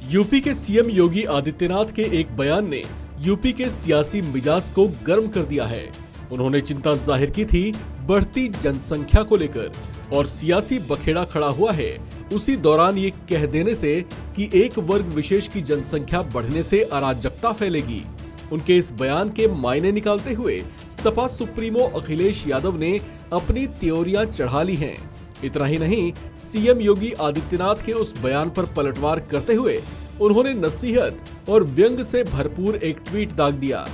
UP के CM Yogi Adityanath के एक बयान ने यूपी के सियासी मिजाज को गर्म कर दिया है। उन्होंने चिंता जाहिर की थी बढ़ती जनसंख्या को लेकर और सियासी बखेड़ा खड़ा हुआ है उसी दौरान ये कह देने से कि एक वर्ग विशेष की जनसंख्या बढ़ने से अराजकता फैलेगी। उनके इस बयान के मायने निकालते हुए सपा सुप्रीमो अखिलेश यादव ने अपनी थ्योरियां चढ़ा ली हैं। इतना ही नहीं, सीएम योगी आदित्यनाथ के उस बयान पर पलटवार करते हुए उन्होंने नसीहत और व्यंग से भरपूर एक ट्वीट दाग दिया,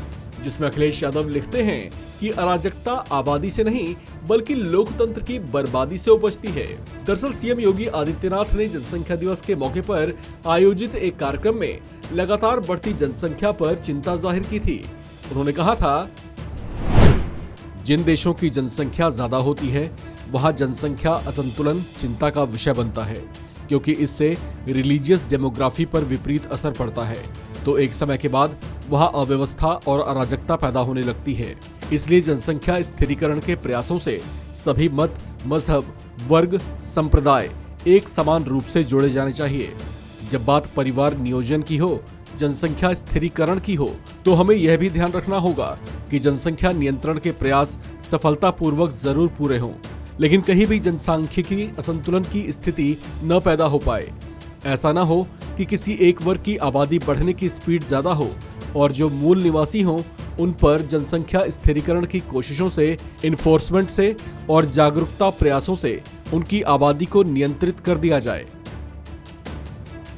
जिसमें अखिलेश यादव लिखते हैं कि अराजकता आबादी से नहीं बल्कि लोकतंत्र की बर्बादी से उपजती है। दरअसल सीएम योगी आदित्यनाथ ने जनसंख्या दिवस के मौके पर आयोजित एक कार्यक्रम में लगातार बढ़ती जनसंख्या पर चिंता जाहिर की थी। उन्होंने कहा था, जिन देशों की जनसंख्या ज्यादा होती है वहां जनसंख्या असंतुलन चिंता का विषय बनता है, क्योंकि इससे रिलीजियस डेमोग्राफी पर विपरीत असर पड़ता है। तो एक समय के बाद वहां अव्यवस्था और अराजकता पैदा होने लगती है। इसलिए जनसंख्या स्थिरीकरण के प्रयासों से सभी मत, मजहब, वर्ग, संप्रदाय एक समान रूप से जोड़े जाने चाहिए। जब बात परिवार नियोजन की हो, जनसंख्या स्थिरीकरण की हो, तो हमें यह भी ध्यान रखना होगा कि जनसंख्या नियंत्रण के प्रयास सफलतापूर्वक जरूर पूरे हों, लेकिन कहीं भी जनसांख्यिकी असंतुलन की स्थिति न पैदा हो पाए। ऐसा न हो कि किसी एक वर्ग की आबादी बढ़ने की स्पीड ज्यादा हो और जो मूल निवासी हों उन पर जनसंख्या स्थिरीकरण की कोशिशों से, इन्फोर्समेंट से और जागरूकता प्रयासों से उनकी आबादी को नियंत्रित कर दिया जाए।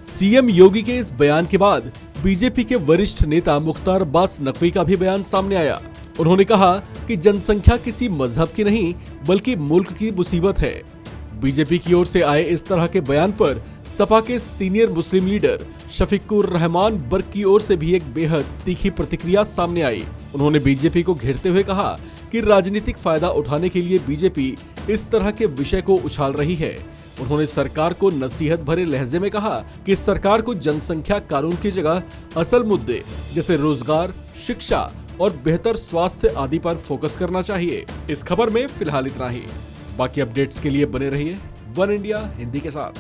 सीएम योगी के इस बयान के बाद बीजेपी के वरिष्ठ नेता मुख्तार अब्बास नकवी का भी बयान सामने आया। उन्होंने कहा कि जनसंख्या किसी मजहब की नहीं बल्कि मुल्क की मुसीबत है। बीजेपी की ओर से आए इस तरह के बयान पर सपा के सीनियर मुस्लिम लीडर शफीकुर रहमान बर्क की ओर से भी एक बेहद तीखी प्रतिक्रिया सामने आई। उन्होंने बीजेपी को घेरते हुए कहा कि राजनीतिक फायदा उठाने के लिए बीजेपी इस तरह के विषय को उछाल रही है। उन्होंने सरकार को नसीहत भरे लहजे में कहा कि सरकार को जनसंख्या कानून की जगह असल मुद्दे जैसे रोजगार, शिक्षा और बेहतर स्वास्थ्य आदि पर फोकस करना चाहिए। इस खबर में फिलहाल इतना ही। बाकी अपडेट्स के लिए बने रहिए वन इंडिया हिंदी के साथ।